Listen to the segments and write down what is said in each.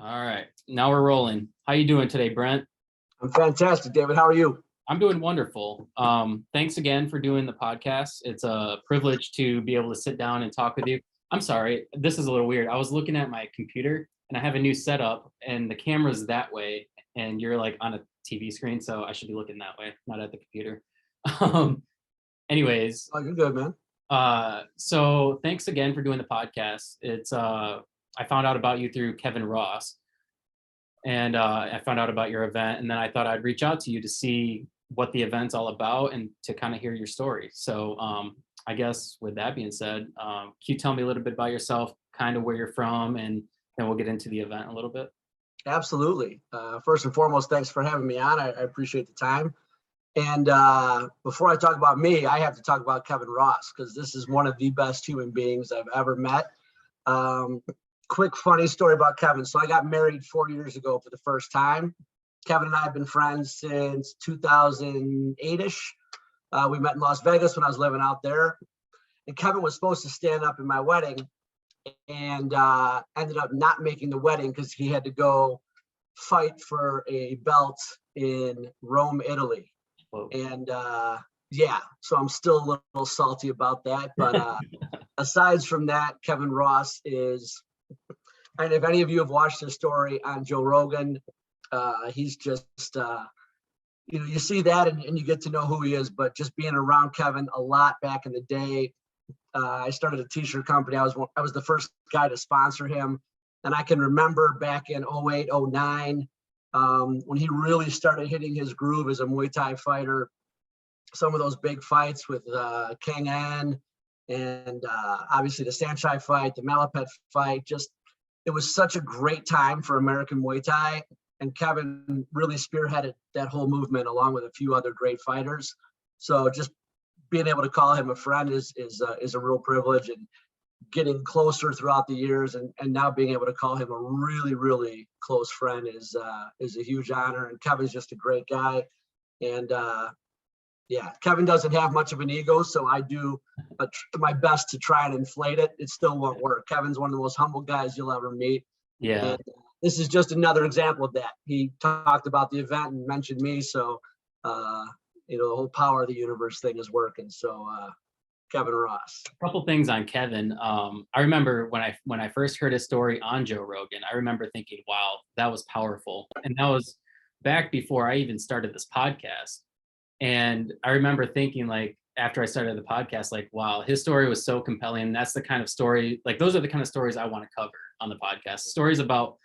All right, now we're rolling. How you doing today, Brent? I'm fantastic, David. How are you? I'm doing wonderful. Thanks again for doing the podcast. It's a privilege to be able to sit down and talk with you. I'm sorry, this is a little weird. I was looking at my computer and I have a new setup and the camera's that way and you're like on a TV screen, so I should be looking that way, not at the computer. Um, anyways, Oh, you're good, man. so thanks again for doing the podcast. It's I found out about you through Kevin Ross, and I found out about your event, and then I thought I'd reach out to you to see what the event's all about and to kind of hear your story. So I guess with that being said, can you tell me a little bit about yourself, kind of where you're from, and then we'll get into the event a little bit. Absolutely. First and foremost, thanks for having me on. I appreciate the time. And before I talk about me, I have to talk about Kevin Ross because this is one of the best human beings I've ever met. Quick funny story about Kevin. So I got married 4 years ago for the first time. Kevin and I have been friends since 2008-ish. We met in Las Vegas when I was living out there. And Kevin was supposed to stand up in my wedding and ended up not making the wedding because he had to go fight for a belt in Rome, Italy. Whoa. And yeah, so I'm still a little salty about that. But aside from that, Kevin Ross is, and if any of you have watched his story on Joe Rogan, he's just, you see that and you get to know who he is. But just being around Kevin a lot back in the day, I started a t-shirt company. I was the first guy to sponsor him. And I can remember back in 08, 09, when he really started hitting his groove as a Muay Thai fighter, some of those big fights with Kang An and obviously the Sanchai fight, the Malapet fight, it was such a great time for American Muay Thai. And Kevin really spearheaded that whole movement along with a few other great fighters. So just being able to call him a friend is a real privilege, and getting closer throughout the years and now being able to call him a really, really close friend is a huge honor. And Kevin's just a great guy. And yeah, Kevin doesn't have much of an ego, so I do my best to try and inflate it. It still won't work. Kevin's one of the most humble guys you'll ever meet. Yeah. And this is just another example of that. He talked about the event and mentioned me, so the whole power of the universe thing is working. So Kevin Ross. A couple things on Kevin. I remember when I first heard his story on Joe Rogan, I remember thinking, wow, that was powerful. And that was back before I even started this podcast. And I remember thinking, like, after I started the podcast, like, wow, his story was so compelling. That's the kind of story, like, those are the kind of stories I want to cover on the podcast. Stories about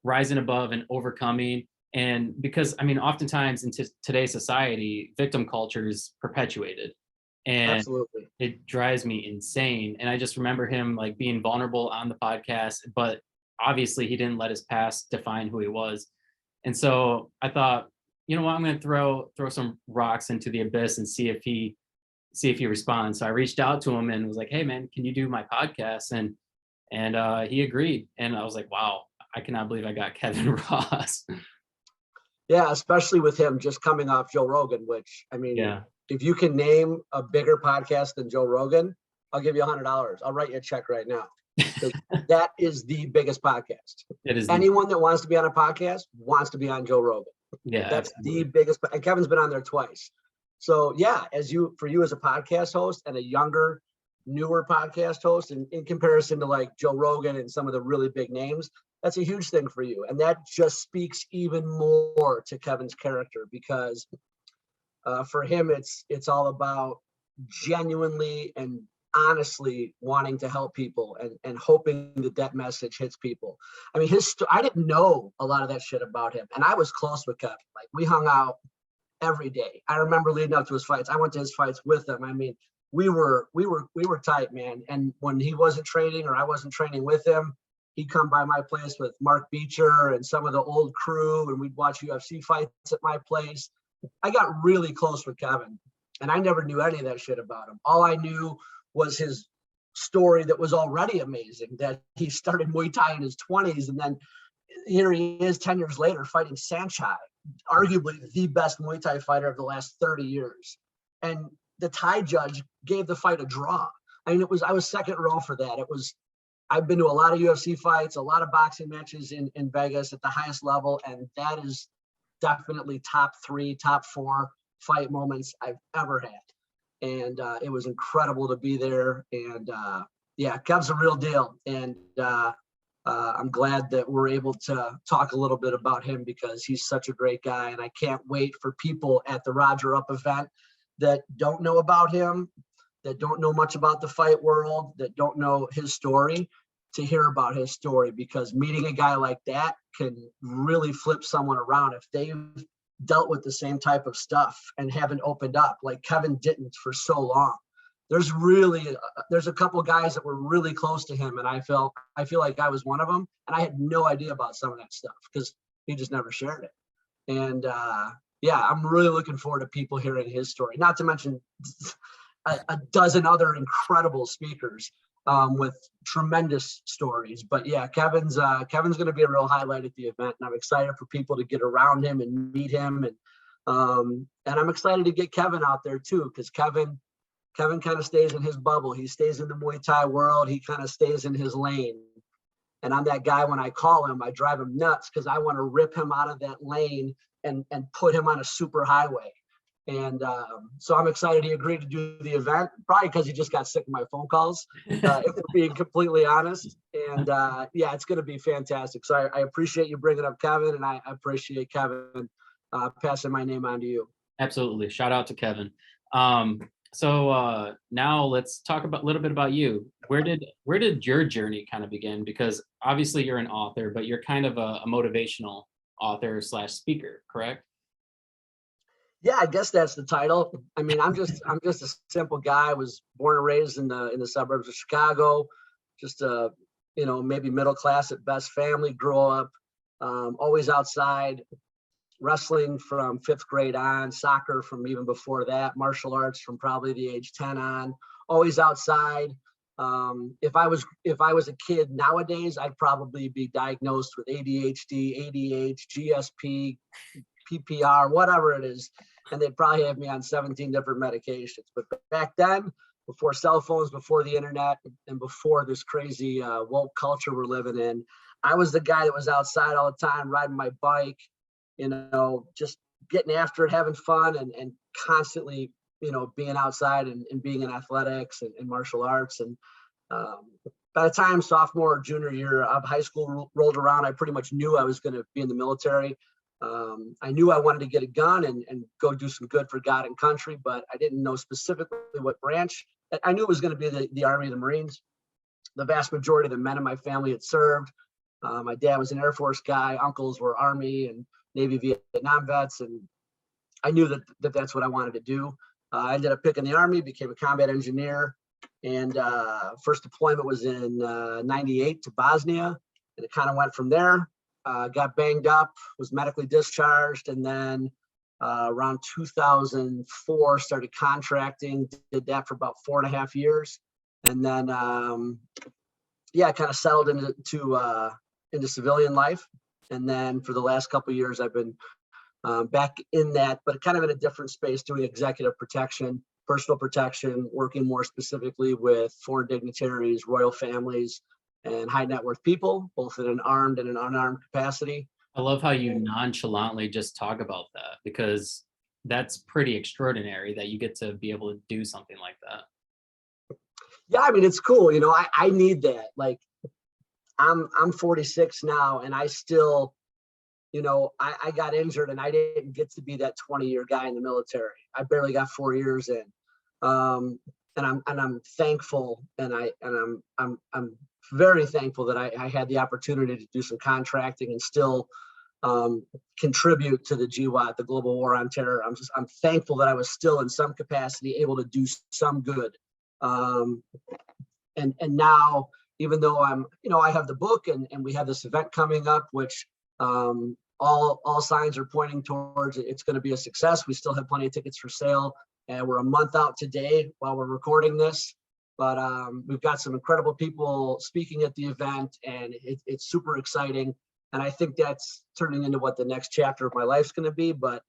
rising above and overcoming. And because, I mean, oftentimes in today's society, victim culture is perpetuated. And Absolutely. it drives me insane. And I just remember him like being vulnerable on the podcast, but obviously he didn't let his past define who he was. And so I thought, you know what, I'm going to throw some rocks into the abyss and see if he responds. So I reached out to him and was like, hey man, can you do my podcast? And he agreed. And I was like, wow, I cannot believe I got Kevin Ross. Yeah, especially with him just coming off Joe Rogan, which, I mean, Yeah. If you can name a bigger podcast than Joe Rogan, I'll give you $100. I'll write you a check right now. That is the biggest podcast. It is. Anyone that wants to be on a podcast wants to be on Joe Rogan. Yeah, that's absolutely. the biggest. And Kevin's been on there twice. So yeah, for you as a podcast host and a younger, newer podcast host, and in comparison to like Joe Rogan and some of the really big names, that's a huge thing for you. And that just speaks even more to Kevin's character, because for him, it's all about genuinely and honestly wanting to help people and hoping that message hits people. I mean, I didn't know a lot of that shit about him, and I was close with Kevin. Like, we hung out every day. I remember leading up to his fights. I went to his fights with him. I mean, we were tight, man. And when he wasn't training or I wasn't training with him, he'd come by my place with Mark Beecher and some of the old crew, and we'd watch UFC fights at my place. I got really close with Kevin, and I never knew any of that shit about him. All I knew was his story that was already amazing, that he started Muay Thai in his 20s, and then here he is 10 years later fighting Sanchai, arguably the best Muay Thai fighter of the last 30 years. And the Thai judge gave the fight a draw. I mean, I was second row for that. It was I've been to a lot of UFC fights, a lot of boxing matches in Vegas at the highest level, and that is definitely top 3, top 4 fight moments I've ever had. And it was incredible to be there. And yeah, Kev's a real deal. And I'm glad that we're able to talk a little bit about him because he's such a great guy. And I can't wait for people at the Roger Up event that don't know about him, that don't know much about the fight world, that don't know his story, to hear about his story, because meeting a guy like that can really flip someone around if they've dealt with the same type of stuff and haven't opened up like Kevin didn't for so long. There's a couple guys that were really close to him, and I feel like I was one of them, and I had no idea about some of that stuff because he just never shared it. And yeah, I'm really looking forward to people hearing his story, not to mention a dozen other incredible speakers with tremendous stories. But yeah, Kevin's going to be a real highlight at the event, and I'm excited for people to get around him and meet him, and I'm excited to get Kevin out there too, because Kevin kind of stays in his bubble. He stays in the Muay Thai world. He kind of stays in his lane. And I'm that guy, when I call him, I drive him nuts because I want to rip him out of that lane and put him on a super highway. And so I'm excited he agreed to do the event, probably because he just got sick of my phone calls, if we're being completely honest. And yeah, it's going to be fantastic. So I appreciate you bringing up Kevin, and I appreciate Kevin passing my name on to you. Absolutely. Shout out to Kevin. So now let's talk a little bit about you. Where did your journey kind of begin? Because obviously you're an author, but you're kind of a motivational author / speaker, correct? Yeah, I guess that's the title. I mean, I'm just a simple guy. I was born and raised in the suburbs of Chicago, just a, maybe middle class at best family. Grew up always outside, wrestling from 5th grade on, soccer from even before that, martial arts from probably the age 10 on, always outside. If I was a kid nowadays, I'd probably be diagnosed with ADHD, ADH, GSP, PPR, whatever it is, and they'd probably have me on 17 different medications. But back then, before cell phones, before the internet, and before this crazy woke culture we're living in, I was the guy that was outside all the time, riding my bike, just getting after it, having fun, and constantly, being outside and being in athletics and martial arts. And by the time sophomore or junior year of high school rolled around, I pretty much knew I was going to be in the military. I knew I wanted to get a gun and go do some good for God and country, but I didn't know specifically what branch. I knew it was going to be the Army and the Marines. The vast majority of the men in my family had served. My dad was an Air Force guy. Uncles were Army and Navy, Vietnam vets, and I knew that that's what I wanted to do. I ended up picking the Army, became a combat engineer, and first deployment was in '98 to Bosnia, and it kind of went from there. Got banged up, was medically discharged, and then around 2004 started contracting. Did that for about 4.5 years, and then yeah, kind of settled into civilian life. And then for the last couple of years, I've been back in that, but kind of in a different space, doing executive protection, personal protection, working more specifically with foreign dignitaries, royal families, and high net worth people, both in an armed and an unarmed capacity. I love how you nonchalantly just talk about that, because that's pretty extraordinary that you get to be able to do something like that. Yeah, I mean, it's cool. I need that. Like, I'm 46 now, and I still, I got injured, and I didn't get to be that 20-year guy in the military. I barely got 4 years in, and I'm thankful, and I'm very thankful that I had the opportunity to do some contracting and still contribute to the GWAT, the Global War on Terror. I'm thankful that I was still in some capacity able to do some good, and now, even though I have the book and we have this event coming up, which all signs are pointing towards it's going to be a success. We still have plenty of tickets for sale, and we're a month out today while we're recording this. But we've got some incredible people speaking at the event, and it's super exciting. And I think that's turning into what the next chapter of my life's going to be. But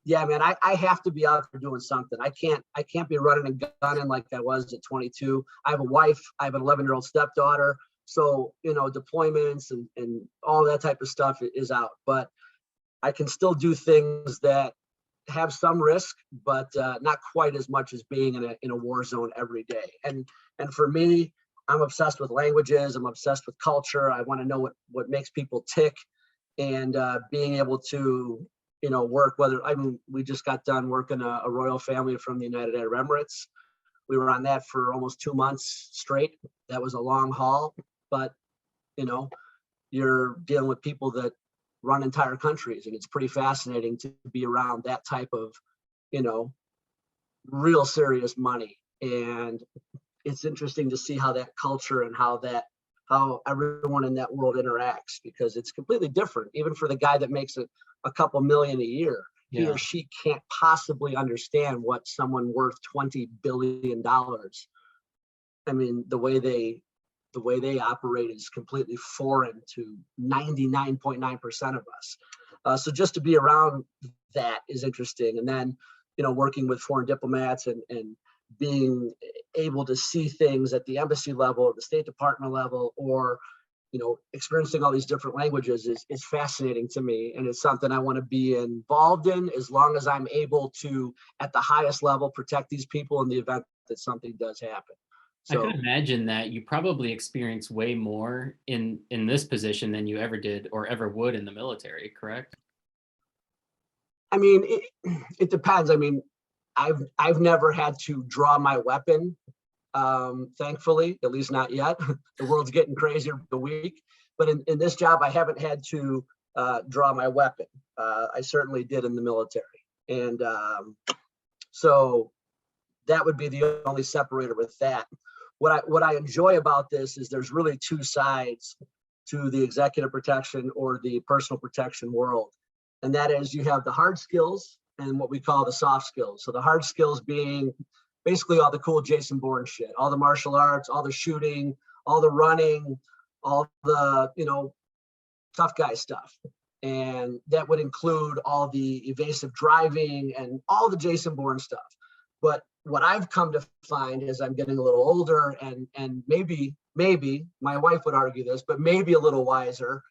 yeah, man, I have to be out there doing something. I can't be running and gunning like I was at 22. I have a wife. I have an 11-year-old stepdaughter. So, deployments and all that type of stuff is out, but I can still do things that have some risk, but not quite as much as being in a war zone every day. And for me, I'm obsessed with languages. I'm obsessed with culture. I want to know what makes people tick, and being able to, work. We just got done working a royal family from the United Arab Emirates. We were on that for almost 2 months straight. That was a long haul, but you're dealing with people that run entire countries, and it's pretty fascinating to be around that type of, real serious money. And it's interesting to see how that culture and how everyone in that world interacts, because it's completely different. Even for the guy that makes a couple million a year, he or she can't possibly understand what someone worth $20 billion. I mean, the way they operate is completely foreign to 99.9% of us. So just to be around that is interesting. And then, working with foreign diplomats and being able to see things at the embassy level or the State Department level, or, experiencing all these different languages is fascinating to me. And it's something I want to be involved in, as long as I'm able to, at the highest level, protect these people in the event that something does happen. So, I can imagine that you probably experience way more in this position than you ever did or ever would in the military, correct? I mean, it depends. I mean, I've never had to draw my weapon, thankfully, at least not yet. The world's getting crazier the week. But in this job, I haven't had to draw my weapon. I certainly did in the military. And so that would be the only separator with that. What I enjoy about this is there's really two sides to the executive protection or the personal protection world. And that is, you have the hard skills and what we call the soft skills. So the hard skills being basically all the cool Jason Bourne shit, all the martial arts, all the shooting, all the running, all the, tough guy stuff. And that would include all the evasive driving and all the Jason Bourne stuff. But what I've come to find as I'm getting a little older, and maybe my wife would argue this, but maybe a little wiser,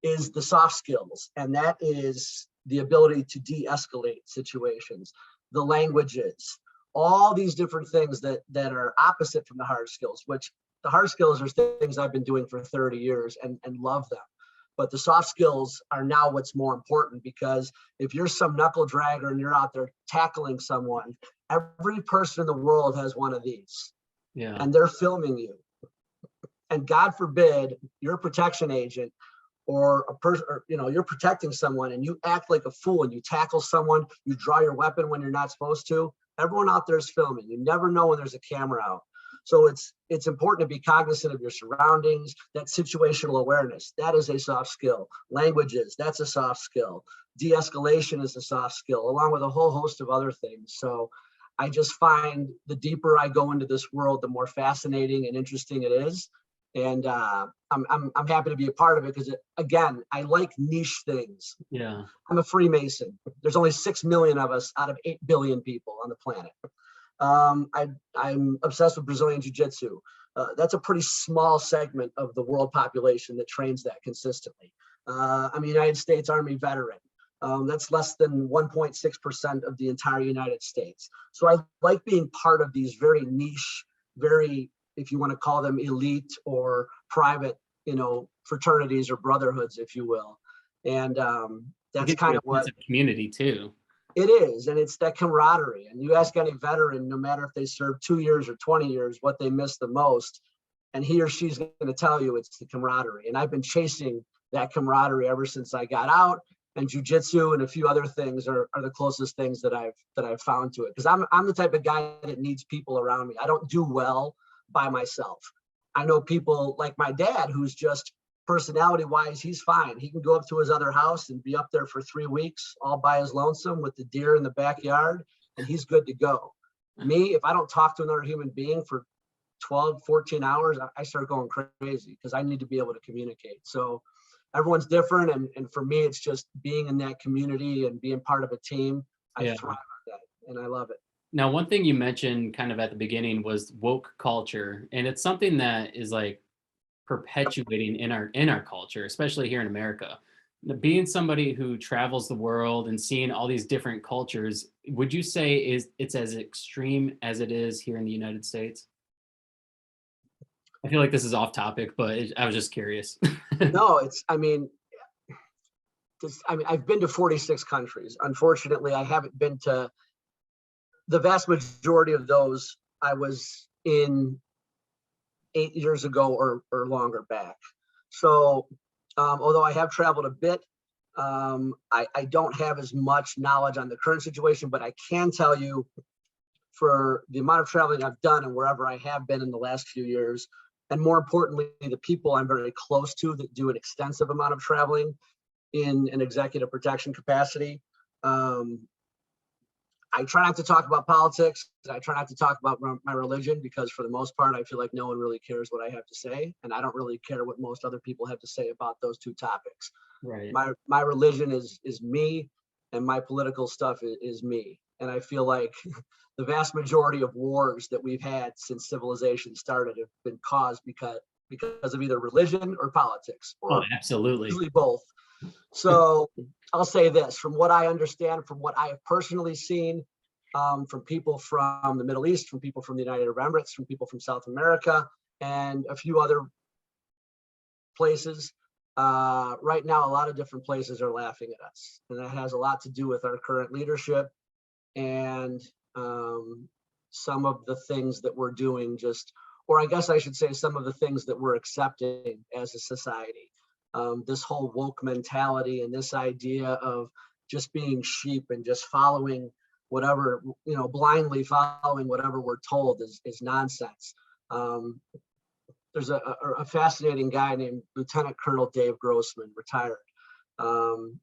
is the soft skills. And that is the ability to de-escalate situations, the languages, all these different things that are opposite from the hard skills, which the hard skills are things I've been doing for 30 years and love them. But the soft skills are now what's more important, because if you're some knuckle dragger and you're out there tackling someone, every person in the world has one of these. Yeah. And they're filming you. And God forbid you're a protection agent or a person, or, you're protecting someone and you act like a fool and you tackle someone, you draw your weapon when you're not supposed to. Everyone out there is filming. You never know when there's a camera out. So it's important to be cognizant of your surroundings, that situational awareness. That is a soft skill. Languages, that's a soft skill. De-escalation is a soft skill, along with a whole host of other things. So I just find the deeper I go into this world, the more fascinating and interesting it is. And I'm happy to be a part of it, because again, I like niche things. Yeah. I'm a Freemason. There's only 6 million of us out of 8 billion people on the planet. I'm obsessed with Brazilian Jiu-Jitsu. That's a pretty small segment of the world population that trains that consistently. I'm a United States Army veteran. That's less than 1.6% of the entire United States. So I like being part of these very niche, very, if you want to call them elite or private, fraternities or brotherhoods, if you will. And that's kind of what community too. It is, and it's that camaraderie. And you ask any veteran, no matter if they serve 2 years or 20 years, what they miss the most, and he or she's going to tell you it's the camaraderie. And I've been chasing that camaraderie ever since I got out. And jiu-jitsu and a few other things are the closest things that I've found to it. Because I'm the type of guy that needs people around me. I don't do well by myself. I know people like my dad, who's just personality-wise, he's fine. He can go up to his other house and be up there for 3 weeks all by his lonesome with the deer in the backyard, and he's good to go. Me, if I don't talk to another human being for 12, 14 hours, I start going crazy, because I need to be able to communicate. So everyone's different. And for me, it's just being in that community and being part of a team. I thrive on that, and I love it. Now, one thing you mentioned kind of at the beginning was woke culture, and it's something that is like perpetuating in our culture, especially here in America. Being somebody who travels the world and seeing all these different cultures, would you say it's as extreme as it is here in the United States? I feel like this is off topic, but I was just curious. No, I've been to 46 countries. Unfortunately, I haven't been to the vast majority of those. I was in 8 years ago or longer back. So, although I have traveled a bit, I don't have as much knowledge on the current situation, but I can tell you for the amount of traveling I've done and wherever I have been in the last few years, and more importantly, the people I'm very close to that do an extensive amount of traveling in an executive protection capacity. Um, I try not to talk about politics. I try not to talk about my religion because for the most part, I feel like no one really cares what I have to say. And I don't really care what most other people have to say about those two topics. Right. My religion is me, and my political stuff is me. And I feel like the vast majority of wars that we've had since civilization started have been caused because of either religion or politics, Oh, or absolutely. usually both. So I'll say this, from what I understand, from what I have personally seen, from people from the Middle East, from people from the United Arab Emirates, from people from South America, and a few other places. Right now, a lot of different places are laughing at us. And that has a lot to do with our current leadership and some of the things that we're doing or I guess I should say some of the things that we're accepting as a society. This whole woke mentality and this idea of just being sheep and just following whatever, blindly following whatever we're told is nonsense. There's a fascinating guy named Lieutenant Colonel Dave Grossman, retired.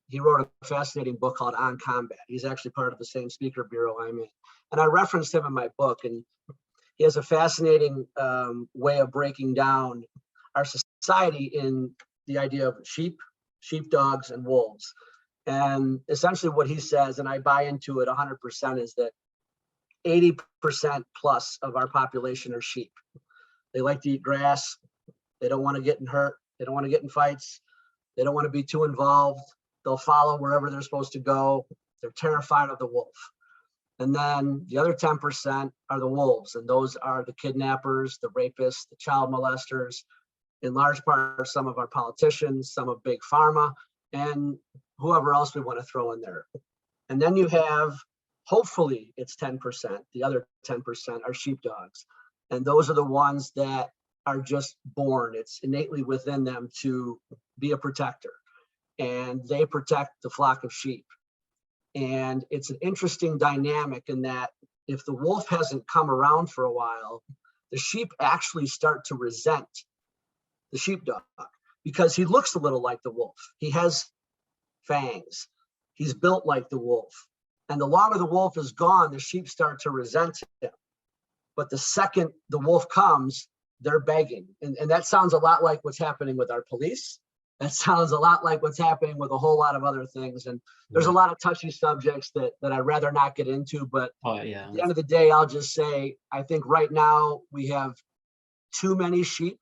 He wrote a fascinating book called On Combat. He's actually part of the same speaker bureau I'm in. And I referenced him in my book, and he has a fascinating way of breaking down our society in the idea of sheepdogs, and wolves. And essentially what he says, and I buy into it 100%, is that 80% plus of our population are sheep. They like to eat grass. They don't want to get hurt. They don't want to get in fights. They don't want to be too involved. They'll follow wherever they're supposed to go. They're terrified of the wolf. And then the other 10% are the wolves. And those are the kidnappers, the rapists, the child molesters, in large part, some of our politicians, some of big pharma, and whoever else we want to throw in there. And then you have, hopefully it's 10%, the other 10% are sheepdogs. And those are the ones that are just born. It's innately within them to be a protector. And they protect the flock of sheep. And it's an interesting dynamic in that if the wolf hasn't come around for a while, the sheep actually start to resent the sheepdog because he looks a little like the wolf. He has fangs. He's built like the wolf. And the longer the wolf is gone, the sheep start to resent him. But the second the wolf comes, they're begging. And that sounds a lot like what's happening with our police. That sounds a lot like what's happening with a whole lot of other things. And there's a lot of touchy subjects that I'd rather not get into. But at the end of the day, I'll just say, I think right now we have too many sheep.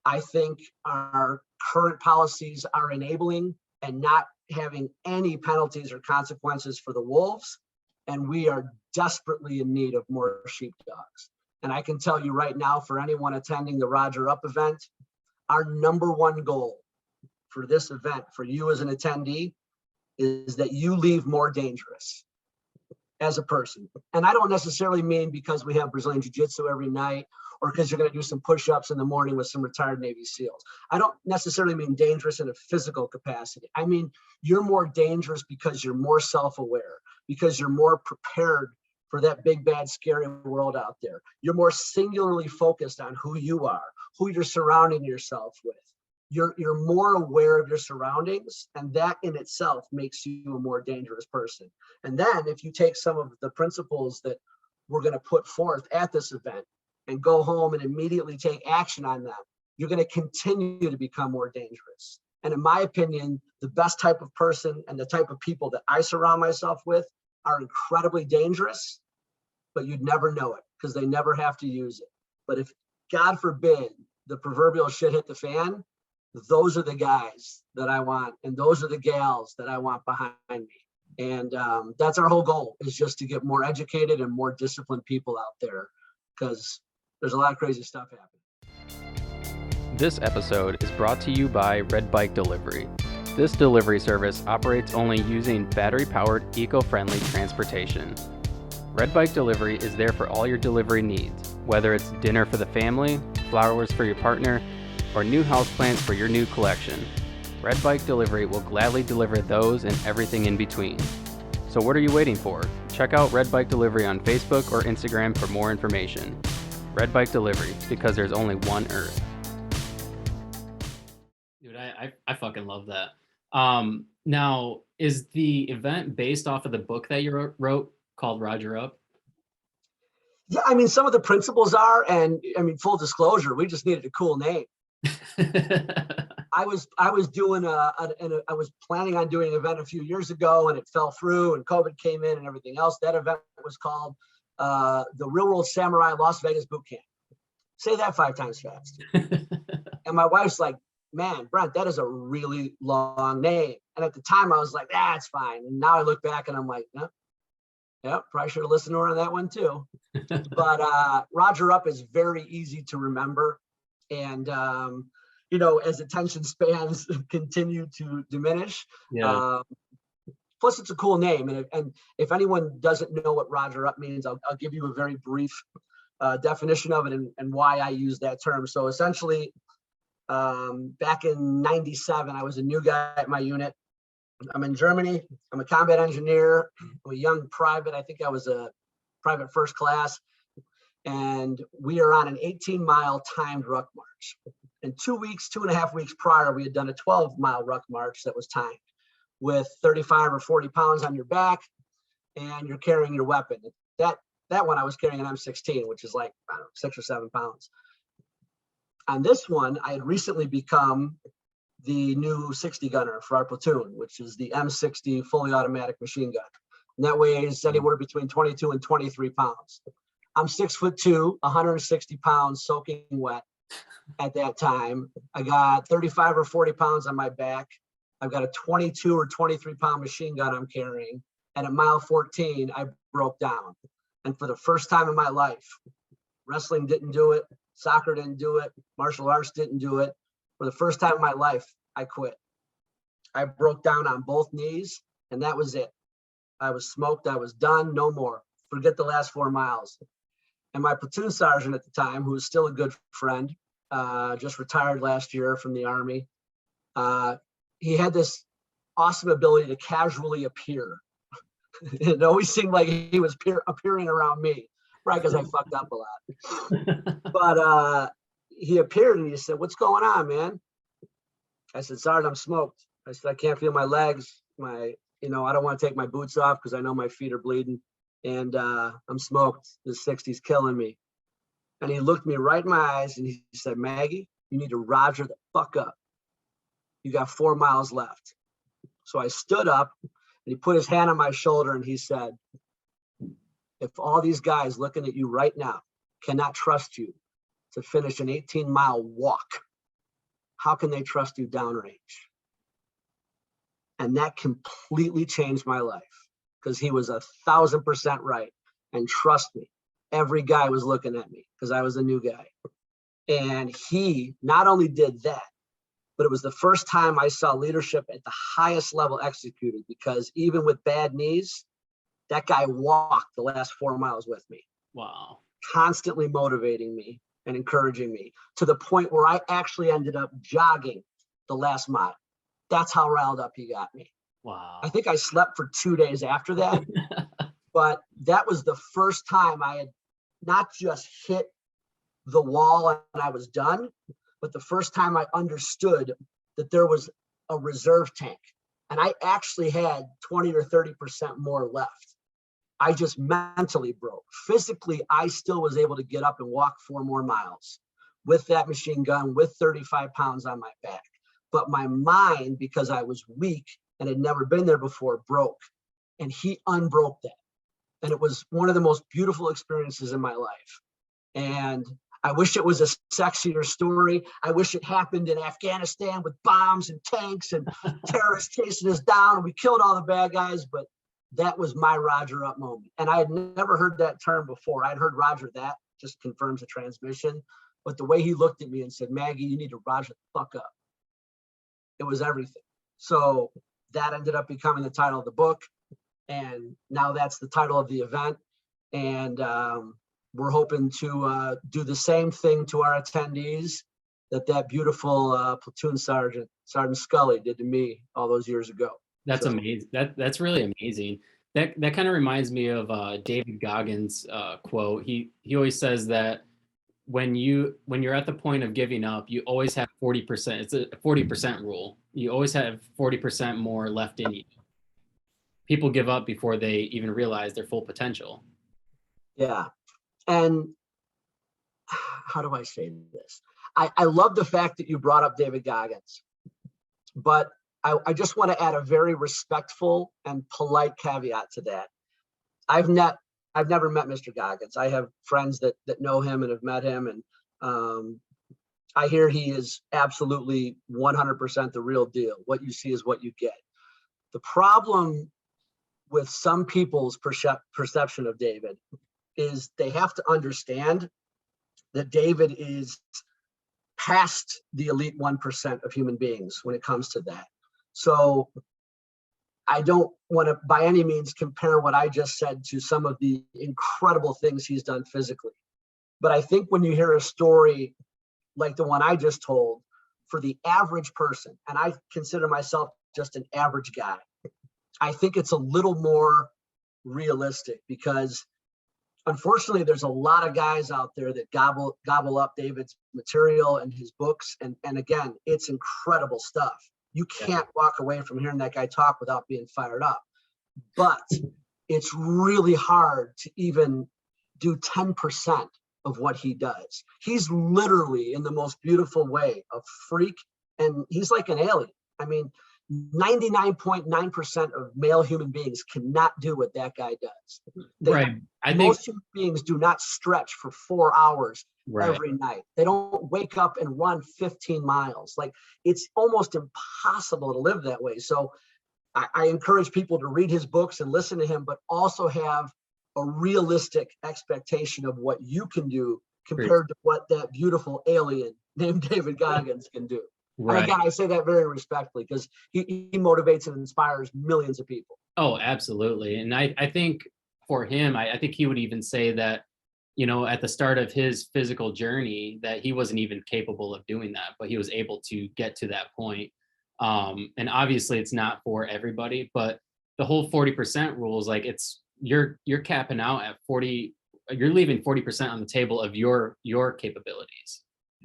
I think our current policies are enabling and not having any penalties or consequences for the wolves. And we are desperately in need of more sheepdogs. And I can tell you right now, for anyone attending the Roger Up event, our number one goal for this event, for you as an attendee, is that you leave more dangerous as a person. And I don't necessarily mean because we have Brazilian Jiu-Jitsu every night or because you're going to do some push-ups in the morning with some retired Navy SEALs. I don't necessarily mean dangerous in a physical capacity. I mean, you're more dangerous because you're more self-aware, because you're more prepared for that big, bad, scary world out there. You're more singularly focused on who you are, who you're surrounding yourself with. You're more aware of your surroundings, and that in itself makes you a more dangerous person. And then if you take some of the principles that we're going to put forth at this event and go home and immediately take action on them, you're going to continue to become more dangerous. And in my opinion, the best type of person and the type of people that I surround myself with are incredibly dangerous but you'd never know it because they never have to use it. But if, God forbid, the proverbial shit hit the fan, those are the guys that I want, and those are the gals that I want behind me. And that's our whole goal, is just to get more educated and more disciplined people out there, because there's a lot of crazy stuff happening. This episode is brought to you by Red Bike Delivery. This delivery service operates only using battery-powered, eco-friendly transportation. Red Bike Delivery is there for all your delivery needs, whether it's dinner for the family, flowers for your partner, or new houseplants for your new collection. Red Bike Delivery will gladly deliver those and everything in between. So what are you waiting for? Check out Red Bike Delivery on Facebook or Instagram for more information. Red Bike Delivery, because there's only one Earth. Dude, I fucking love that. Now, is the event based off of the book that you wrote called Roger Up? Yeah, I mean, some of the principles are, and I mean, full disclosure, we just needed a cool name. I was planning on doing an event a few years ago, and it fell through, and COVID came in and everything else. That event was called the Real World Samurai Las Vegas Boot Camp. Say that 5 times fast. And my wife's like, man, Brent, that is a really long name. And at the time I was like, that's fine. And now I look back and I'm like, no, yeah, probably should have listened to her on that one too. But Roger Up is very easy to remember. And, you know, as attention spans continue to diminish, plus it's a cool name. And if anyone doesn't know what Roger Up means, I'll give you a very brief definition of it and why I use that term. So essentially, back in '97, I was a new guy at my unit. I'm in Germany. I'm a combat engineer. I'm a young private. I think I was a private first class. And we are on an 18-mile timed ruck march. And 2.5 weeks prior, we had done a 12-mile ruck march that was timed with 35 or 40 pounds on your back, and you're carrying your weapon. That one I was carrying an M16, which is like, I don't know, 6 or 7 pounds. On this one, I had recently become the new 60 gunner for our platoon, which is the M60 fully automatic machine gun. And that weighs anywhere between 22 and 23 pounds. I'm 6'2", 160 pounds soaking wet at that time. I got 35 or 40 pounds on my back. I've got a 22 or 23 pound machine gun I'm carrying. And at mile 14, I broke down. And for the first time in my life, wrestling didn't do it. Soccer didn't do it. Martial arts didn't do it. For the first time in my life, I quit. I broke down on both knees, and that was it. I was smoked. I was done. No more. Forget the last 4 miles. And my platoon sergeant at the time, who was still a good friend, just retired last year from the Army, he had this awesome ability to casually appear. It always seemed like he was appearing around me, right? Because I fucked up a lot. But he appeared and he said, "What's going on, man?" I said, "Sergeant, I'm smoked." I said, "I can't feel my legs. I don't want to take my boots off because I know my feet are bleeding. And I'm smoked. The 60's killing me." And he looked me right in my eyes and he said, "Maggie, you need to Roger the fuck up. You got 4 miles left." So I stood up and he put his hand on my shoulder and he said, "If all these guys looking at you right now cannot trust you to finish an 18-mile walk, how can they trust you downrange?" And that completely changed my life, because he was 1,000% right. And trust me, every guy was looking at me because I was a new guy. And he not only did that, but it was the first time I saw leadership at the highest level executed, because even with bad knees, that guy walked the last 4 miles with me. Wow. Constantly motivating me and encouraging me, to the point where I actually ended up jogging the last mile. That's how riled up he got me. Wow. I think I slept for 2 days after that. But that was the first time I had not just hit the wall and I was done, but the first time I understood that there was a reserve tank. And I actually had 20 or 30% more left. I just mentally broke. Physically, I still was able to get up and walk 4 more miles with that machine gun, with 35 pounds on my back. But my mind, because I was weak and had never been there before, broke. And he unbroke that. And it was one of the most beautiful experiences in my life. And I wish it was a sexier story. I wish it happened in Afghanistan with bombs and tanks and terrorists chasing us down, and we killed all the bad guys. But that was my Roger up moment. And I had never heard that term before. I'd heard Roger that, just confirms the transmission. But the way he looked at me and said, Maggie, you need to Roger the fuck up. It was everything. So that ended up becoming the title of the book. And now that's the title of the event. And we're hoping to do the same thing to our attendees that beautiful platoon sergeant, Sergeant Scully, did to me all those years ago. That's amazing. That's really amazing. That kind of reminds me of David Goggins' quote. He always says that when you're at the point of giving up, you always have 40%. It's a 40% rule. You always have 40% more left in you. People give up before they even realize their full potential. Yeah. And how do I say this? I love the fact that you brought up David Goggins, but I just want to add a very respectful and polite caveat to that. I've never met Mr. Goggins. I have friends that know him and have met him, and I hear he is absolutely 100% the real deal. What you see is what you get. The problem with some people's perception of David is they have to understand that David is past the elite 1% of human beings when it comes to that. So I don't want to by any means compare what I just said to some of the incredible things he's done physically. But I think when you hear a story like the one I just told, for the average person, and I consider myself just an average guy, I think it's a little more realistic, because unfortunately there's a lot of guys out there that gobble up David's material and his books. And again, it's incredible stuff. You can't walk away from hearing that guy talk without being fired up. But it's really hard to even do 10% of what he does. He's literally, in the most beautiful way, a freak, and he's like an alien. I mean, 99.9% of male human beings cannot do what that guy does. Right. Most human beings do not stretch for 4 hours every night. They don't wake up and run 15 miles. Like, it's almost impossible to live that way. So I encourage people to read his books and listen to him, but also have a realistic expectation of what you can do compared to what that beautiful alien named David Goggins can do. Right. And again, I say that very respectfully, because he motivates and inspires millions of people. Oh, absolutely. And I think for him, I think he would even say that, you know, at the start of his physical journey, that he wasn't even capable of doing that, but he was able to get to that point. And obviously it's not for everybody, but the whole 40% rule is like, you're capping out at 40, you're leaving 40% on the table of your capabilities.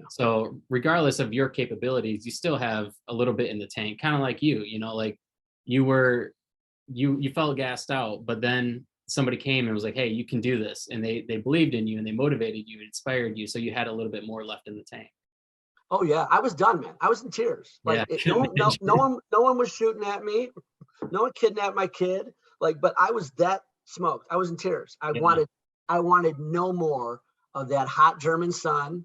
So regardless of your capabilities, you still have a little bit in the tank, kind of like you know, like you felt gassed out, but then somebody came and was like, hey, you can do this. And they believed in you and they motivated you, inspired you. So you had a little bit more left in the tank. Oh yeah. I was done, man. I was in tears. Like, no one was shooting at me. No one kidnapped my kid. Like, but I was that smoked. I was in tears. I wanted no more of that hot German sun.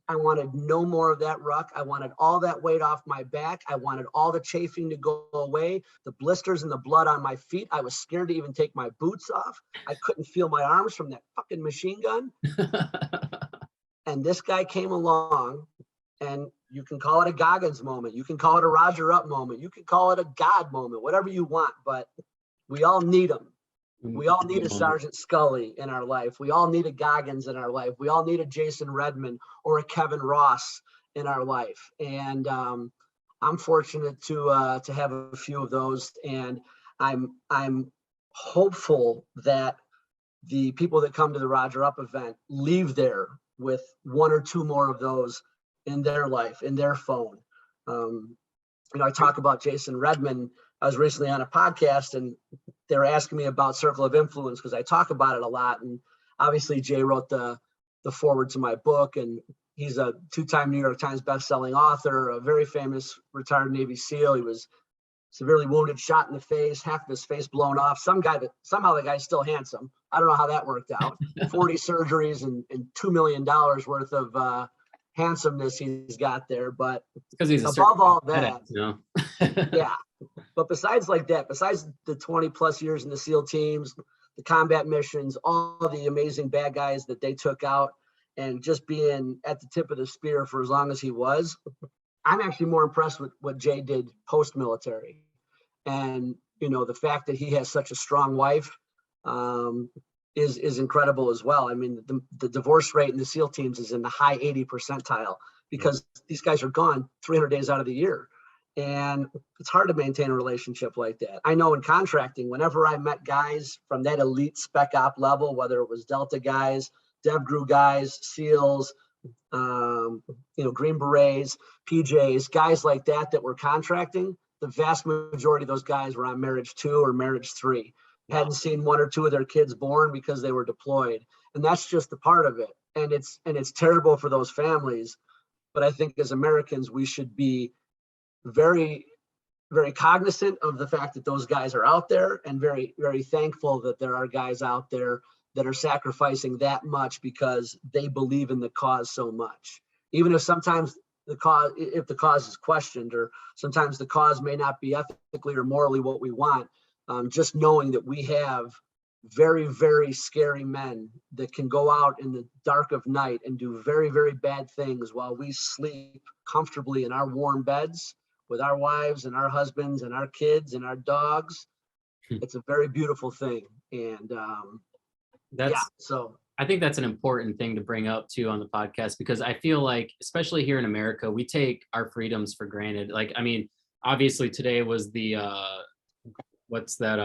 I wanted no more of that ruck. I wanted all that weight off my back. I wanted all the chafing to go away, the blisters and the blood on my feet. I was scared to even take my boots off. I couldn't feel my arms from that fucking machine gun. And this guy came along, and you can call it a Goggins moment. You can call it a Roger Up moment. You can call it a God moment, whatever you want, but we all need them. We all need a Sergeant Scully in our life. We all need a Goggins in our life. We all need a Jason Redman or a Kevin Ross in our life. And I'm fortunate to have a few of those. And I'm hopeful that the people that come to the Roger Up event leave there with one or two more of those in their life, in their phone. You know, I talk about Jason Redman. I was recently on a podcast and they were asking me about Circle of Influence, because I talk about it a lot. And obviously Jay wrote the foreword to my book, and he's a 2-time New York Times bestselling author, a very famous retired Navy SEAL. He was severely wounded, shot in the face, half of his face blown off. Somehow the guy's still handsome. I don't know how that worked out. 40 surgeries and $2 million worth of handsomeness he's got there. But because he's above all that, yeah. But besides the 20 plus years in the SEAL teams, the combat missions, all the amazing bad guys that they took out, and just being at the tip of the spear for as long as he was, I'm actually more impressed with what Jay did post-military. And, the fact that he has such a strong wife is incredible as well. I mean, the divorce rate in the SEAL teams is in the high 80 percentile because these guys are gone 300 days out of the year. And it's hard to maintain a relationship like that. I know in contracting, whenever I met guys from that elite spec op level, whether it was Delta guys, DevGru guys, SEALs, Green Berets, PJs, guys like that were contracting, the vast majority of those guys were on marriage 2 or marriage 3. Hadn't seen 1 or 2 of their kids born because they were deployed. And that's just a part of it. And it's terrible for those families. But I think as Americans, we should be very, very cognizant of the fact that those guys are out there, and very, very thankful that there are guys out there that are sacrificing that much because they believe in the cause so much. Even if sometimes the cause is questioned, or sometimes the cause may not be ethically or morally what we want, just knowing that we have very, very scary men that can go out in the dark of night and do very, very bad things while we sleep comfortably in our warm beds with our wives and our husbands and our kids and our dogs. It's a very beautiful thing. And I think that's an important thing to bring up too on the podcast, because I feel like, especially here in America, we take our freedoms for granted. Like, I mean, obviously today was the what's that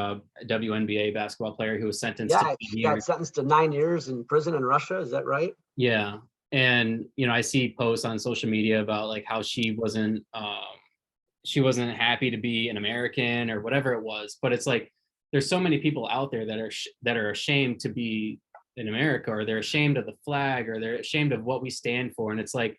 WNBA basketball player who was sentenced to 10 years. Got sentenced to 9 years in prison in Russia. Is that right? Yeah. And I see posts on social media about like how she wasn't happy to be an American or whatever it was. But it's like, there's so many people out there that are ashamed to be in America, or they're ashamed of the flag, or they're ashamed of what we stand for. And it's like,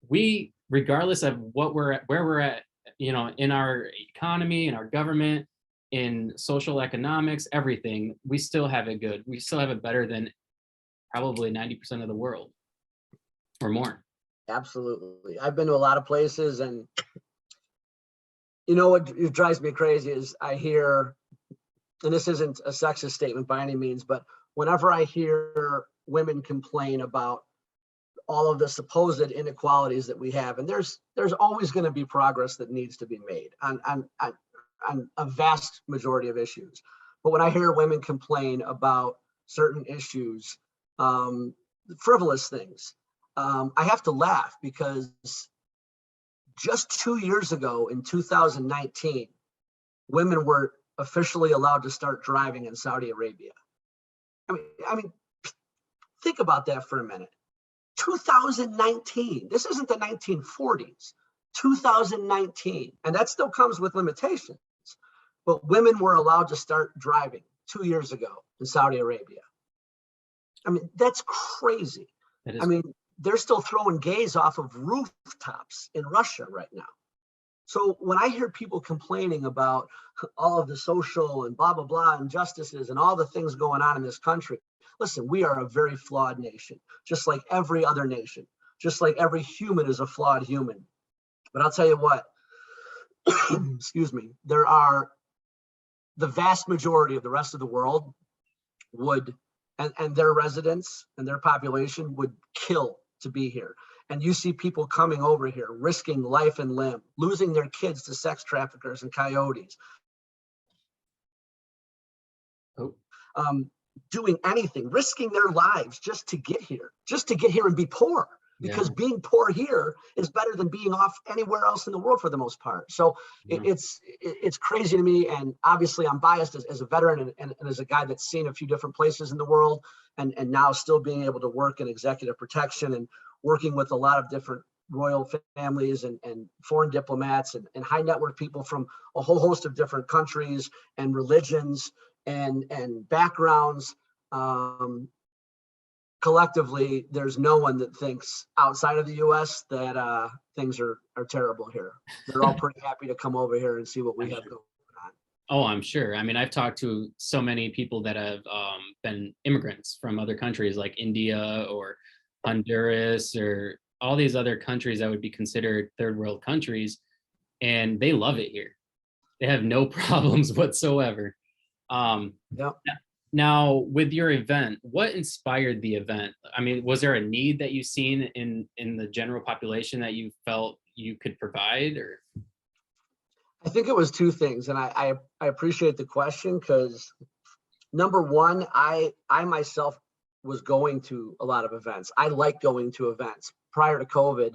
we, regardless of where we're at, in our economy, in our government, in social economics, everything, we still have it good. We still have it better than probably 90% of the world or more. Absolutely. I've been to a lot of places, and what drives me crazy is I hear, and this isn't a sexist statement by any means, but whenever I hear women complain about all of the supposed inequalities that we have, and there's always going to be progress that needs to be made on a vast majority of issues. But when I hear women complain about certain issues, frivolous things, I have to laugh, because just 2 years ago in 2019, women were officially allowed to start driving in Saudi Arabia. I mean, think about that for a minute. 2019, this isn't the 1940s, 2019, and that still comes with limitations. But women were allowed to start driving 2 years ago in Saudi Arabia. I mean, that's crazy. I mean, they're still throwing gays off of rooftops in Russia right now. So when I hear people complaining about all of the social and blah, blah, blah injustices and all the things going on in this country, listen, we are a very flawed nation, just like every other nation, just like every human is a flawed human. But I'll tell you what, excuse me, the vast majority of the rest of the world would, and their residents and their population would kill to be here. And you see people coming over here, risking life and limb, losing their kids to sex traffickers and coyotes, doing anything, risking their lives just to get here and be poor. Because being poor here is better than being off anywhere else in the world for the most part. So it's crazy to me. And obviously I'm biased as a veteran and as a guy that's seen a few different places in the world, and now still being able to work in executive protection and working with a lot of different royal families and foreign diplomats and high net worth people from a whole host of different countries and religions and backgrounds. Collectively, there's no one that thinks outside of the U.S. that things are terrible here. They're all pretty happy to come over here and see what we have going Oh, I'm sure. I mean, I've talked to so many people that have been immigrants from other countries like India or Honduras or all these other countries that would be considered third world countries, and they love it here. They have no problems whatsoever. Um, Yep. Now, with your event, what inspired the event? I mean, was there a need that you seen in the general population that you felt you could provide, or? I think it was two things, and I appreciate the question because number one, I myself was going to a lot of events. I like going to events prior to COVID,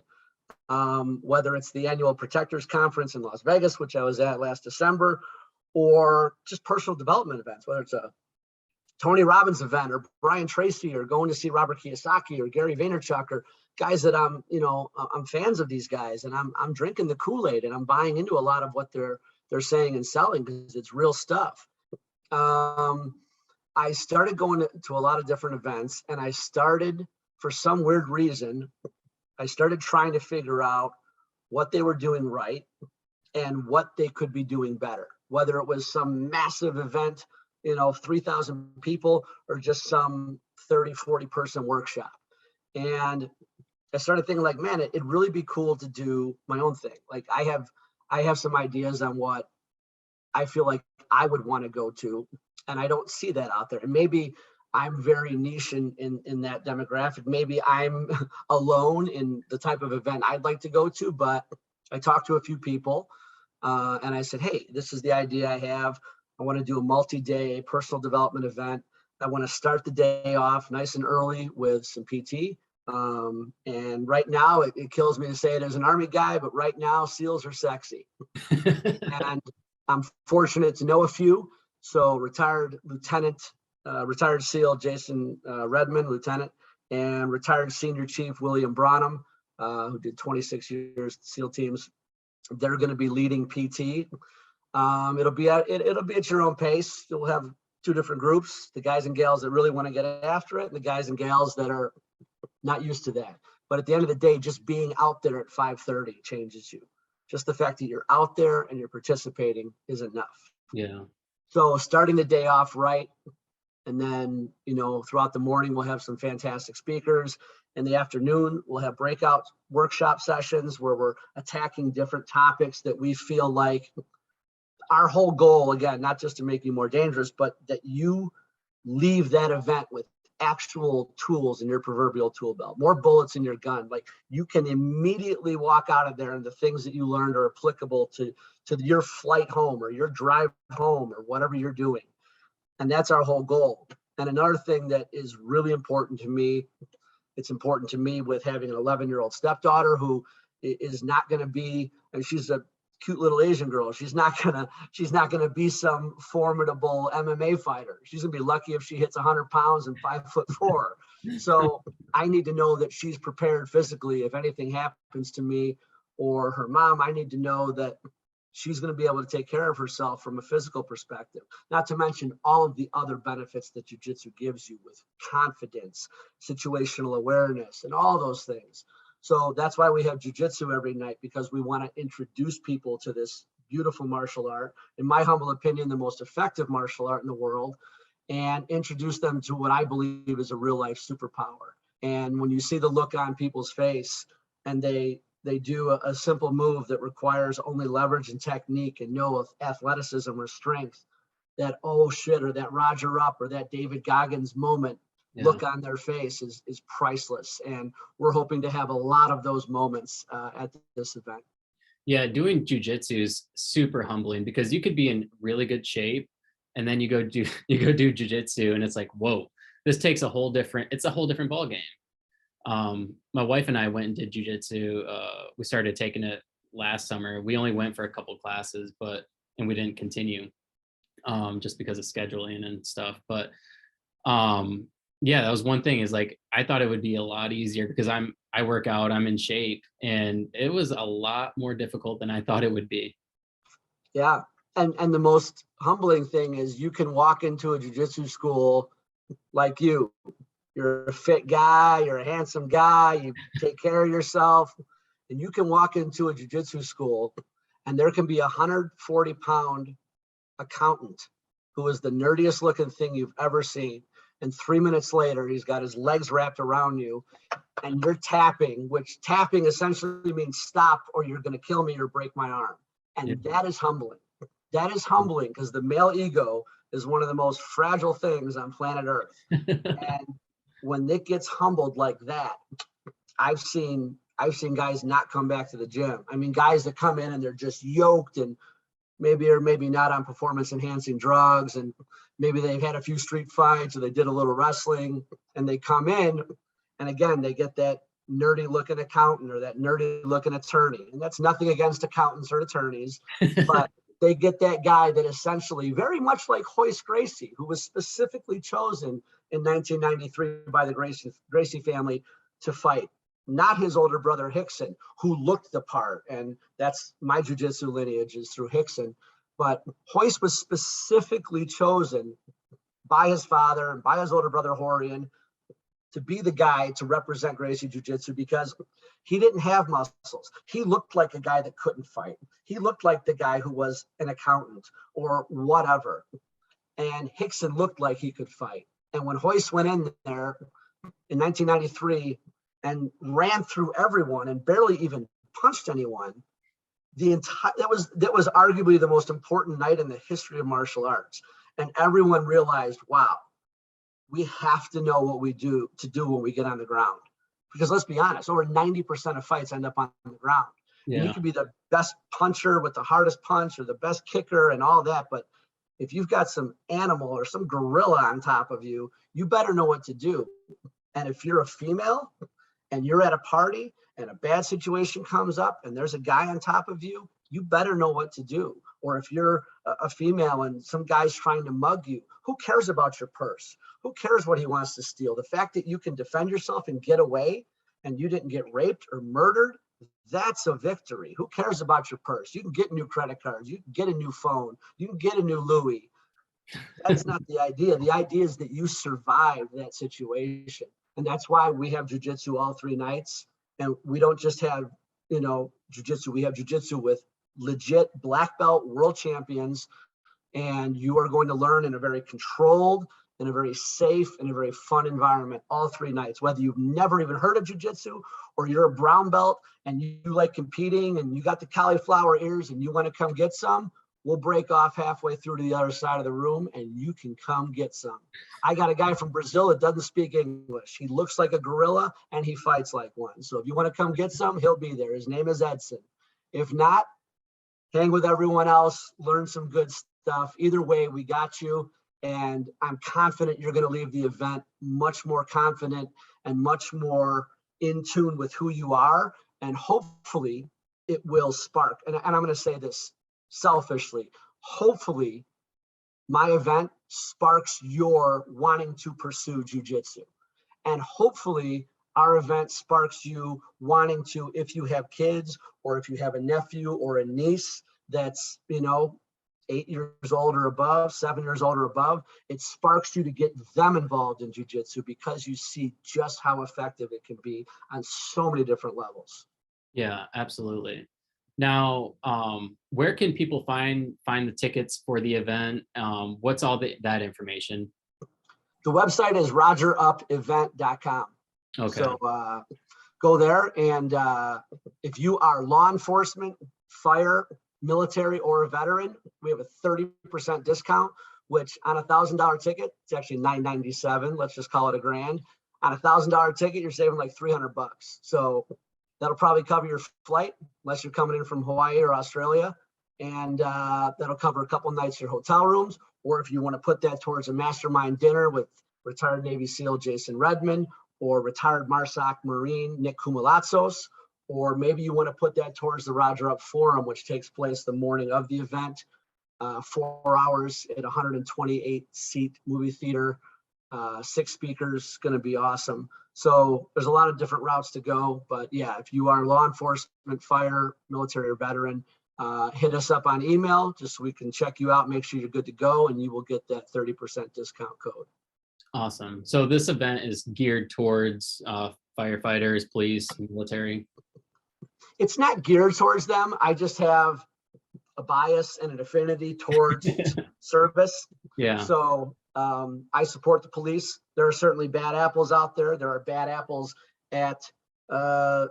whether it's the annual Protectors Conference in Las Vegas, which I was at last December, or just personal development events, whether it's a Tony Robbins event or Brian Tracy or going to see Robert Kiyosaki or Gary Vaynerchuk or guys that I'm fans of these guys, and I'm drinking the Kool-Aid and I'm buying into a lot of what they're saying and selling because it's real stuff. I started going to a lot of different events, and I started, for some weird reason, I started trying to figure out what they were doing right and what they could be doing better, whether it was some massive event, 3,000 people, or just some 30, 40 person workshop. And I started thinking like, man, it'd really be cool to do my own thing. Like I have some ideas on what I feel like I would want to go to, and I don't see that out there. And maybe I'm very niche in that demographic. Maybe I'm alone in the type of event I'd like to go to, but I talked to a few people and I said, hey, this is the idea I have. I want to do a multi-day personal development event. I want to start the day off nice and early with some PT. And right now, it kills me to say it as an Army guy, but right now, SEALs are sexy. And I'm fortunate to know a few. So retired SEAL Jason Redmond, Lieutenant, and retired Senior Chief William Branham, who did 26 years SEAL teams. They're going to be leading PT. It'll be at your own pace. You'll have two different groups: the guys and gals that really want to get after it, and the guys and gals that are not used to that. But at the end of the day, just being out there at 5:30 changes you. Just the fact that you're out there and you're participating is enough. Yeah. So starting the day off right, and then throughout the morning we'll have some fantastic speakers. In the afternoon, we'll have breakout workshop sessions where we're attacking different topics that we feel like our whole goal, again, not just to make you more dangerous, but that you leave that event with actual tools in your proverbial tool belt, more bullets in your gun. Like you can immediately walk out of there and the things that you learned are applicable to your flight home or your drive home or whatever you're doing. And that's our whole goal. And another thing that is really important to me, it's important to me with having an 11-year-old stepdaughter who is not going to be, and she's a cute little Asian girl. She's not gonna be some formidable MMA fighter. She's gonna be lucky if she hits 100 pounds and 5'4". So I need to know that she's prepared physically. If anything happens to me or her mom, I need to know that she's going to be able to take care of herself from a physical perspective. Not to mention all of the other benefits that jiu-jitsu gives you with confidence, situational awareness, and all those things. So that's why we have jiu-jitsu every night, because we want to introduce people to this beautiful martial art, in my humble opinion, the most effective martial art in the world, and introduce them to what I believe is a real life superpower. And when you see the look on people's face and they do a simple move that requires only leverage and technique and no athleticism or strength, that oh shit, or that Roger Up or that David Goggins moment, look on their face is priceless. And we're hoping to have a lot of those moments at this event. Yeah, doing jujitsu is super humbling because you could be in really good shape and then you go do jujitsu and it's like, whoa, this takes it's a whole different ball game. My wife and I went and did jujitsu. We started taking it last summer. We only went for a couple classes, and we didn't continue just because of scheduling and stuff. But yeah, that was one thing, is like, I thought it would be a lot easier because I work out, I'm in shape, and it was a lot more difficult than I thought it would be. Yeah. And the most humbling thing is you can walk into a jiu-jitsu school like you're a fit guy, you're a handsome guy, you take care of yourself, and you can walk into a jiu-jitsu school and there can be a 140-pound accountant who is the nerdiest looking thing you've ever seen. And 3 minutes later, he's got his legs wrapped around you and you're tapping, which tapping essentially means stop or you're going to kill me or break my arm. And that is humbling. That is humbling because the male ego is one of the most fragile things on planet Earth. And when Nick gets humbled like that, I've seen guys not come back to the gym. I mean, guys that come in and they're just yoked and maybe or maybe not on performance enhancing drugs, and maybe they've had a few street fights or they did a little wrestling, and they come in and again they get that nerdy looking accountant or that nerdy looking attorney. And that's nothing against accountants or attorneys, but they get that guy that essentially, very much like Hoist Gracie, who was specifically chosen in 1993 by the Gracie family to fight, not his older brother Hickson, who looked the part. And that's my jiu-jitsu lineage is through Hickson. But Hoist was specifically chosen by his father and by his older brother Horian to be the guy to represent Gracie Jiu-Jitsu because he didn't have muscles. He looked like a guy that couldn't fight. He looked like the guy who was an accountant or whatever. And Hickson looked like he could fight. And when Hoist went in there in 1993 and ran through everyone and barely even punched anyone, that was arguably the most important night in the history of martial arts. And everyone realized, wow, we have to know what we do when we get on the ground. Because let's be honest, over 90% of fights end up on the ground. Yeah. You could be the best puncher with the hardest punch or the best kicker and all that, but if you've got some animal or some gorilla on top of you, you better know what to do. And if you're a female and you're at a party and a bad situation comes up and there's a guy on top of you, you better know what to do. Or if you're a female and some guy's trying to mug you, who cares about your purse? Who cares what he wants to steal? The fact that you can defend yourself and get away and you didn't get raped or murdered, that's a victory. Who cares about your purse? You can get new credit cards. You can get a new phone. You can get a new Louis. That's not the idea. The idea is that you survive that situation. And that's why we have jiu-jitsu all 3 nights. And we don't just have, jiu-jitsu. We have jiu-jitsu with legit black belt world champions. And you are going to learn in a very controlled, in a very safe, and a very fun environment all 3 nights. Whether you've never even heard of jiu-jitsu or you're a brown belt and you like competing and you got the cauliflower ears and you want to come get some, we'll break off halfway through to the other side of the room and you can come get some. I got a guy from Brazil that doesn't speak English. He looks like a gorilla and he fights like one. So if you want to come get some, he'll be there. His name is Edson. If not, hang with everyone else, learn some good stuff. Either way, we got you. And I'm confident you're going to leave the event much more confident and much more in tune with who you are. And hopefully it will spark. And I'm going to say this selfishly. Hopefully my event sparks your wanting to pursue jiu-jitsu. And hopefully our event sparks you wanting to, if you have kids or if you have a nephew or a niece that's, 8 years old or above, 7 years old or above, it sparks you to get them involved in jiu-jitsu because you see just how effective it can be on so many different levels. Yeah, absolutely. Now, where can people find the tickets for the event? What's all that information? The website is rogerupevent.com. Okay. So go there, and if you are law enforcement, fire, military, or a veteran, we have a 30% discount, which on a $1,000 ticket, it's actually $997. Let's just call it $1,000. On a $1,000 ticket, you're saving like $300. So that'll probably cover your flight, unless you're coming in from Hawaii or Australia. And that'll cover a couple nights your hotel rooms. Or if you want to put that towards a mastermind dinner with retired Navy SEAL Jason Redmond or retired MARSOC Marine Nick Kumalatzos, or maybe you want to put that towards the Roger Up Forum, which takes place the morning of the event, 4 hours at 128-seat movie theater, 6 speakers, going to be awesome. So there's a lot of different routes to go. But yeah, if you are law enforcement, fire, military, or veteran, hit us up on email just so we can check you out, make sure you're good to go, and you will get that 30% discount code. Awesome. So this event is geared towards firefighters, police, military. It's not geared towards them. I just have a bias and an affinity towards service. Yeah. So I support the police. There are certainly bad apples out there. There are bad apples at the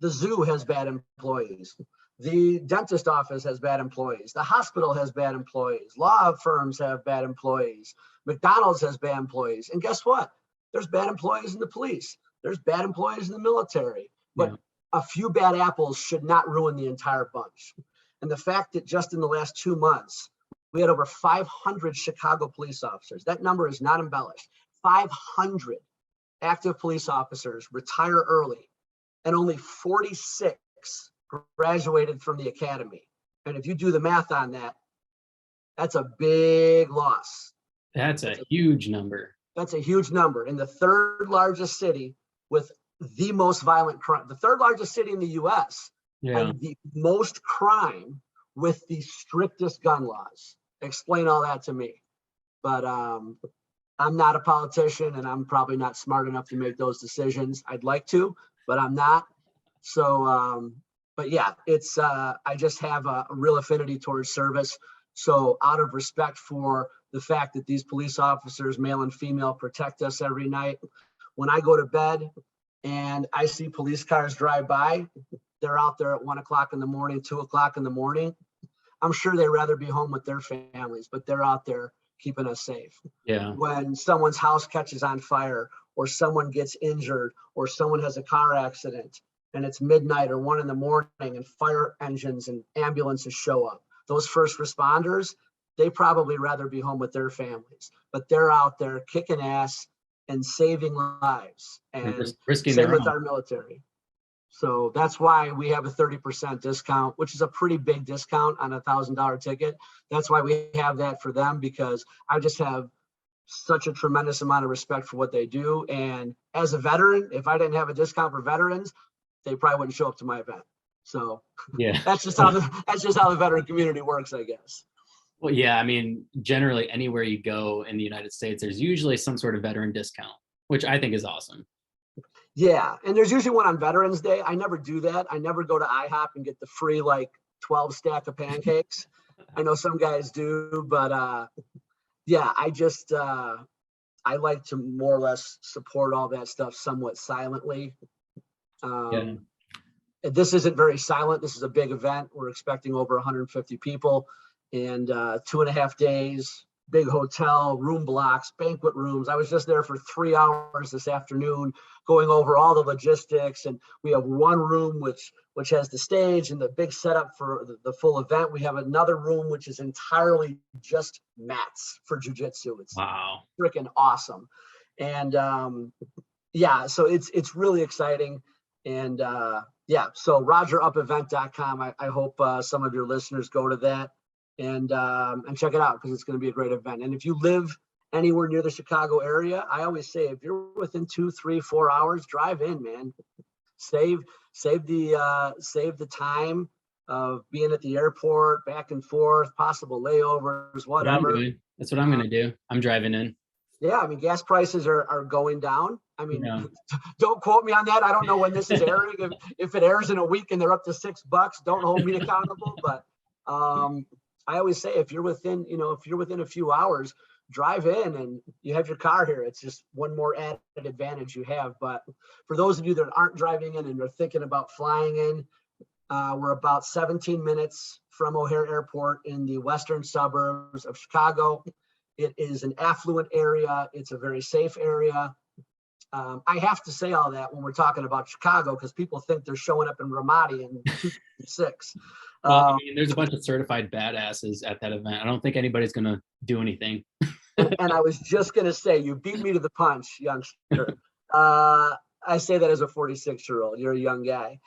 zoo has bad employees. The dentist office has bad employees. The hospital has bad employees. Law firms have bad employees. McDonald's has bad employees. And guess what? There's bad employees in the police. There's bad employees in the military. But a few bad apples should not ruin the entire bunch. And the fact that just in the last 2 months, we had over 500 Chicago police officers. That number is not embellished. 500 active police officers retire early, and only 46 graduated from the academy. And if you do the math on that, that's a big loss. That's a huge number. That's a huge number. In the third largest city with the most violent crime, the third largest city in the US, and the most crime with the strictest gun laws. Explain all that to me. But I'm not a politician, and I'm probably not smart enough to make those decisions. I'd like to, but I'm not. So, but yeah, it's I just have a real affinity towards service. So out of respect for the fact that these police officers, male and female, protect us every night, when I go to bed and I see police cars drive by, they're out there at 1 o'clock in the morning, 2 o'clock in the morning. I'm sure they'd rather be home with their families, but they're out there keeping us safe. Yeah. When someone's house catches on fire, or someone gets injured, or someone has a car accident, and it's midnight or 1 in the morning, and fire engines and ambulances show up, those first responders, they probably rather be home with their families, but they're out there kicking ass and saving lives, and risking same their with own. our military. So that's why we have a 30% discount, which is a pretty big discount on a $1,000 ticket. That's why we have that for them, because I just have such a tremendous amount of respect for what they do. And as a veteran, if I didn't have a discount for veterans, they probably wouldn't show up to my event. So Yeah. that's just how the veteran community works, I guess. Well, yeah, I mean, generally anywhere you go in the United States, there's usually some sort of veteran discount, which I think is awesome. Yeah, and there's usually one on Veterans Day. I never do that. I never go to IHOP and get the free 12 stack of pancakes. I know some guys do, but yeah, I just I like to more or less support all that stuff somewhat silently. This isn't very silent. This is a big event. We're expecting over 150 people, and 2.5 days. Big hotel, room blocks, banquet rooms. I was just there for 3 hours this afternoon going over all the logistics, and we have one room which has the stage and the big setup for the full event. We have another room which is entirely just mats for jiu-jitsu. It's freaking awesome. And yeah, so it's really exciting. And yeah, so rogerupevent.com. I hope some of your listeners go to that and check it out, because it's going to be a great event. And if you live anywhere near the Chicago area, I always say, if you're within 2, 3, 4 hours, drive in, man. Save the time of being at the airport, back and forth, possible layovers, whatever. That's what I'm going to do. I'm driving in. Yeah, I mean, gas prices are going down. I mean, don't quote me on that. I don't know when this is airing. If it airs in a week and they're up to $6, don't hold me accountable. But I always say, if you're within a few hours, drive in, and you have your car here. It's just one more added advantage you have. But for those of you that aren't driving in and are thinking about flying in, we're about 17 minutes from O'Hare Airport in the western suburbs of Chicago. It is an affluent area. It's a very safe area. I have to say all that when we're talking about Chicago, because people think they're showing up in Ramadi in 2006. Well, I mean, there's a bunch of certified badasses at that event. I don't think anybody's going to do anything. And I was just going to say, you beat me to the punch, youngster. I say that as a 46-year-old. You're a young guy.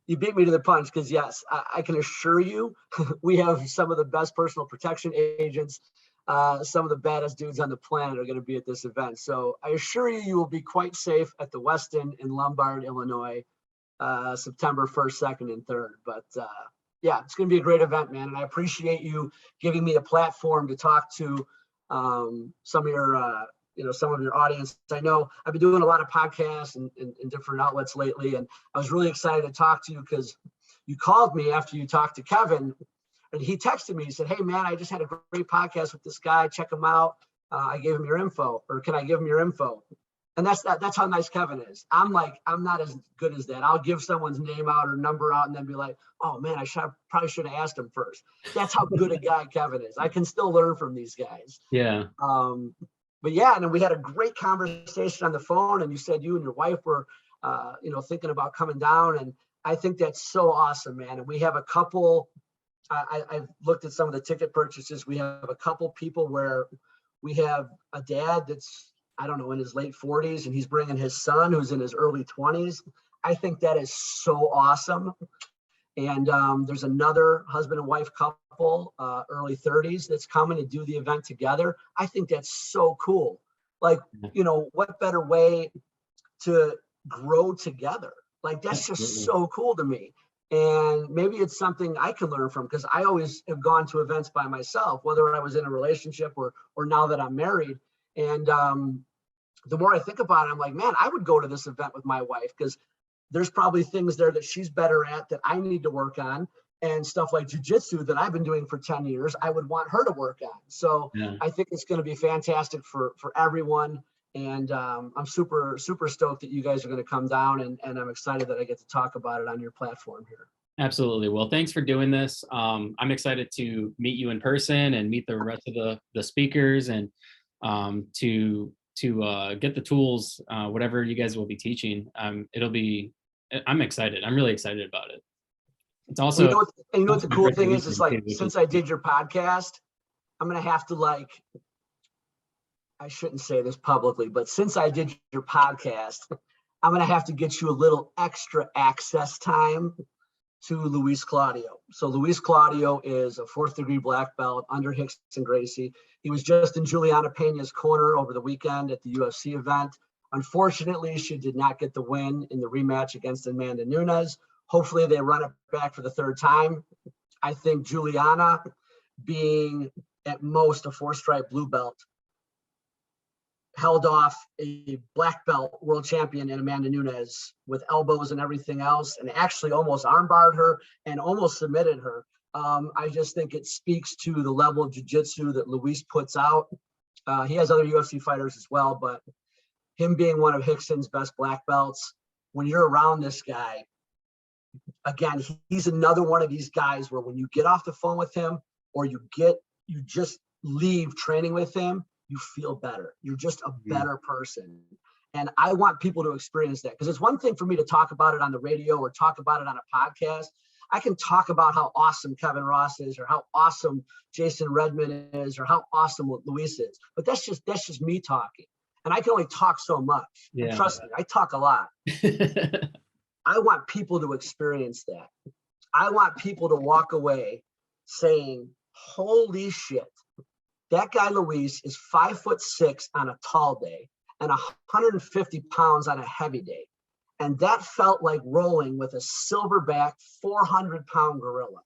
You beat me to the punch, because yes, I can assure you, we have some of the best personal protection agents. Some of the baddest dudes on the planet are going to be at this event. So I assure you, you will be quite safe at the Westin in Lombard, Illinois, September 1st, 2nd, and 3rd. But yeah, it's going to be a great event, man. And I appreciate you giving me a platform to talk to some of your audience. I know I've been doing a lot of podcasts and different outlets lately, and I was really excited to talk to you, because you called me after you talked to Kevin And he texted me, he said, "Hey man, I just had a great podcast with this guy. Check him out. I gave him your info, or can I give him your info?" And that's how nice Kevin is. I'm not as good as that. I'll give someone's name out or number out and then be like, "Oh man, probably should have asked him first." That's how good a guy Kevin is. I can still learn from these guys. Yeah. But yeah, and then we had a great conversation on the phone, and you said you and your wife were, thinking about coming down. And I think that's so awesome, man. And we have a couple, I've looked at some of the ticket purchases. We have a couple people where we have a dad that's, I don't know, in his late 40s, and he's bringing his son who's in his early 20s. I think that is so awesome. And there's another husband and wife couple, early 30s, that's coming to do the event together. I think that's so cool. Like, what better way to grow together? Like, that's just so cool to me. And maybe it's something I can learn from, because I always have gone to events by myself, whether I was in a relationship or now that I'm married. And the more I think about it, I'm like, man, I would go to this event with my wife, because there's probably things there that she's better at that I need to work on, and stuff like jujitsu that I've been doing for 10 years, I would want her to work on. So I think it's going to be fantastic for everyone. And I'm super, super stoked that you guys are going to come down, and I'm excited that I get to talk about it on your platform here. Absolutely. Well, thanks for doing this. I'm excited to meet you in person and meet the rest of the speakers, and to get the tools, whatever you guys will be teaching. I'm excited. I'm really excited about it. It's also, you know what the cool thing is like, since I did your podcast, I'm going to have to, I shouldn't say this publicly, but since I did your podcast, I'm going to have to get you a little extra access time to Luis Claudio. So Luis Claudio is a 4th degree black belt under Rickson Gracie. He was just in Juliana Pena's corner over the weekend at the UFC event. Unfortunately, she did not get the win in the rematch against Amanda Nunes. Hopefully they run it back for the 3rd time. I think Juliana, being at most a 4-stripe blue belt, held off a black belt world champion in Amanda Nunes with elbows and everything else, and actually almost armbarred her and almost submitted her. I just think it speaks to the level of jiu-jitsu that Luis puts out. He has other UFC fighters as well, but him being one of Rickson's best black belts, when you're around this guy, again, he's another one of these guys where when you get off the phone with him, or you just leave training with him, you feel better. You're just a better person. And I want people to experience that, because it's one thing for me to talk about it on the radio or talk about it on a podcast. I can talk about how awesome Kevin Ross is, or how awesome Jason Redman is, or how awesome Luis is. But that's just me talking. And I can only talk so much. Yeah. And trust me, I talk a lot. I want people to experience that. I want people to walk away saying, holy shit, that guy Luis is 5'6" on a tall day and 150 pounds on a heavy day. And that felt like rolling with a silverback 400-pound gorilla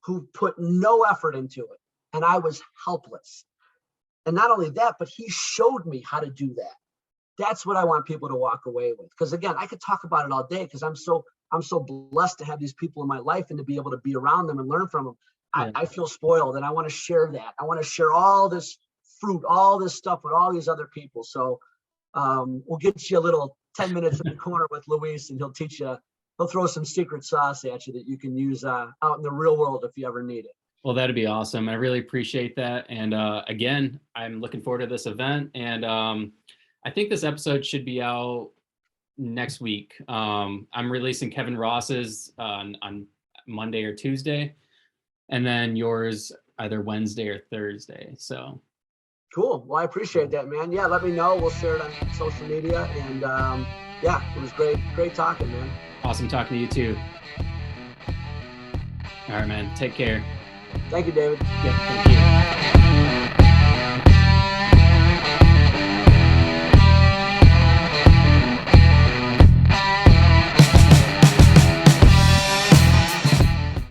who put no effort into it. And I was helpless. And not only that, but he showed me how to do that. That's what I want people to walk away with. Because again, I could talk about it all day, because I'm so blessed to have these people in my life and to be able to be around them and learn from them. Yeah. I feel spoiled, and I want to share that. I want to share all this fruit, all this stuff with all these other people. So we'll get you a little 10 minutes in the corner with Luis, and he'll throw some secret sauce at you that you can use out in the real world if you ever need it. Well, that'd be awesome. I really appreciate that. And again, I'm looking forward to this event. And I think this episode should be out next week. I'm releasing Kevin Ross's on Monday or Tuesday, and then yours either Wednesday or Thursday. So cool. Well, I appreciate that, man. Yeah, let me know. We'll share it on social media. And yeah, it was great talking, man. Awesome talking to you too. All right, man. Take care. Thank you, David. Yeah, thank you.